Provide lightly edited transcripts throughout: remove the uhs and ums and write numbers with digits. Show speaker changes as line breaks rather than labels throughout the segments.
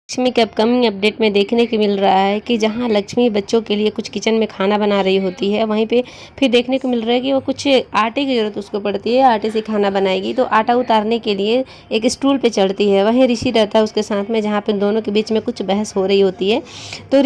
लक्ष्मी के upcoming update में देखने को मिल रहा है कि जहां लक्ष्मी बच्चों के लिए कुछ किचन में खाना बना रही होती है, वहीं पे फिर देखने को मिल रहा है कि वो कुछ आटे की ज़रूरत उसको पड़ती है। आटे से खाना बनाएगी तो आटा उतारने के लिए एक स्टूल पे चढ़ती है। वहीं ऋषि रहता है उसके साथ में, जहाँ पे दोनों के बीच में कुछ बहस हो रही होती है। तो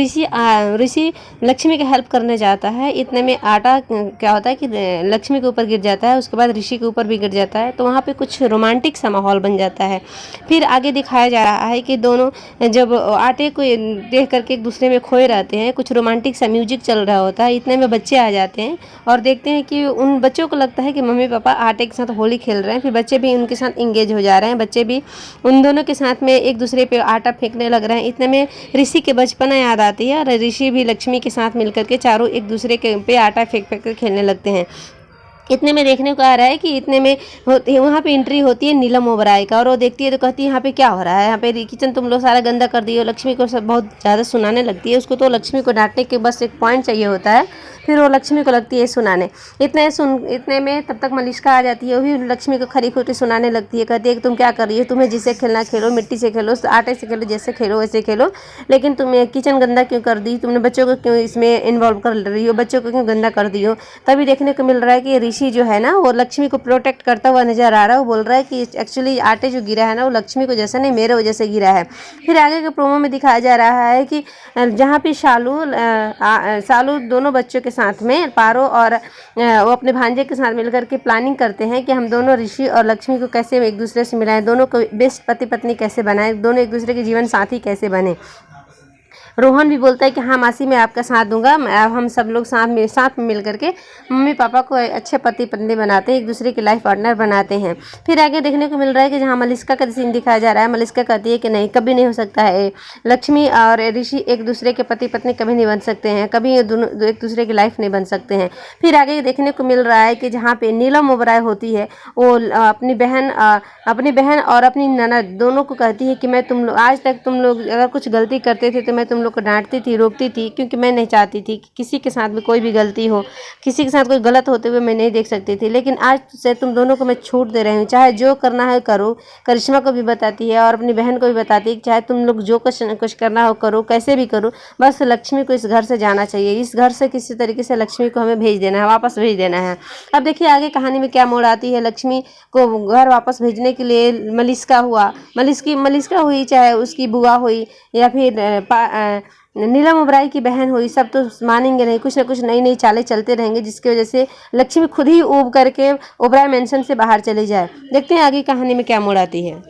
ऋषि लक्ष्मी की हेल्प करने जाता है। इतने में आटा क्या होता है कि लक्ष्मी के ऊपर गिर जाता है, उसके बाद ऋषि के ऊपर भी गिर जाता है। तो वहाँ पर कुछ रोमांटिक सा माहौल बन जाता है। फिर आगे दिखाया जा रहा है कि दोनों जब आटे को देख करके एक दूसरे में खोए रहते हैं, कुछ रोमांटिक सा म्यूजिक चल रहा होता है। इतने में बच्चे आ जाते हैं और देखते हैं कि उन बच्चों को लगता है कि मम्मी पापा आटे के साथ होली खेल रहे हैं। फिर बच्चे भी उनके साथ इंगेज हो जा रहे हैं, बच्चे भी उन दोनों के साथ में एक दूसरे पे आटा फेंकने लग रहे हैं। इतने में ऋषि के बचपना याद आती है और ऋषि भी लक्ष्मी के साथ मिलकर के चारों एक दूसरे के पे आटा फेंक फेंक कर खेलने लगते हैं। इतने में देखने को आ रहा है कि इतने में वहाँ पे एंट्री होती है नीलम ओबराय का, और वो देखती है तो कहती है यहाँ पे क्या हो रहा है, यहाँ पे किचन तुम लोग सारा गंदा कर दिए हो। लक्ष्मी को सब बहुत ज़्यादा सुनाने लगती है। उसको तो लक्ष्मी को डांटने के बस एक पॉइंट चाहिए होता है, फिर वो लक्ष्मी को लगती है सुनाने। इतने में तब तक मलिष्का आ जाती है, वो भी लक्ष्मी को खरी खोटी सुनाने लगती है। कहती है कि तुम क्या कर रही हो, तुम्हें जिससे खेलना खेलो, मिट्टी से खेलो, आटे से खेलो, जैसे खेलो वैसे खेलो, लेकिन तुम्हें किचन गंदा क्यों कर दी, तुमने बच्चों को क्यों इसमें इन्वॉल्व कर रही हो, बच्चों को क्यों गंदा कर दी हो। तभी देखने को मिल रहा है कि ऋषि जो है ना, वो लक्ष्मी को प्रोटेक्ट करता हुआ नजर आ रहा है। वो बोल रहा है कि एक्चुअली आटे जो गिरा है ना, वो लक्ष्मी को जैसा नहीं, मेरे वजह से गिरा है। फिर आगे के प्रोमो में दिखाया जा रहा है कि जहाँ पे शालू दोनों बच्चों के साथ में पारो और वो अपने भांजे के साथ मिलकर के प्लानिंग करते हैं कि हम दोनों ऋषि और लक्ष्मी को कैसे एक दूसरे से मिलाएं, दोनों को बेस्ट पति पत्नी कैसे बनाएं, दोनों एक दूसरे के जीवन साथी कैसे बने। रोहन भी बोलता है कि हाँ मासी, मैं आपका साथ दूंगा। हम सब लोग साथ में मिल करके मम्मी पापा को अच्छे पति पत्नी बनाते हैं, एक दूसरे के लाइफ पार्टनर बनाते हैं। फिर आगे देखने को मिल रहा है कि जहाँ मलिष्का का सीन दिखाया जा रहा है। मलिष्का कहती है कि नहीं, कभी नहीं हो सकता है, लक्ष्मी और ऋषि एक दूसरे के पति पत्नी कभी नहीं बन सकते हैं, कभी ये दोनों एक दूसरे की लाइफ नहीं बन सकते हैं। फिर आगे देखने को मिल रहा है कि जहाँ पे नीलम ओबराय होती है, वो अपनी बहन और अपनी ननद दोनों को कहती है कि मैं तुम लोग आज तक तुम लोग अगर कुछ गलती करते थे तो मैं तुम लोग को डांटती थी, रोकती थी, क्योंकि मैं नहीं चाहती थी कि किसी के साथ भी कोई भी गलती हो, किसी के साथ कोई गलत होते हुए मैं नहीं देख सकती थी। लेकिन आज से तुम दोनों को मैं छूट दे रही हूँ, चाहे जो करना है करो। करिश्मा को भी बताती है और अपनी बहन को भी बताती है कि चाहे तुम लोग जो कुछ करना हो करो, कैसे भी करो, बस लक्ष्मी को इस घर से जाना चाहिए, इस घर से किसी तरीके से लक्ष्मी को हमें भेज देना है, वापस भेज देना है। अब देखिए आगे कहानी में क्या मोड़ आती है। लक्ष्मी को घर वापस भेजने के लिए मलिष्का हुई, चाहे उसकी बुआ हुई या फिर नीलम ओबराय की बहन हुई, सब तो मानेंगे नहीं, कुछ ना कुछ नई नई चालें चलते रहेंगे, जिसकी वजह से लक्ष्मी खुद ही ऊब करके ओबराय मेंशन से बाहर चली जाए। देखते हैं आगे कहानी में क्या मोड़ आती है।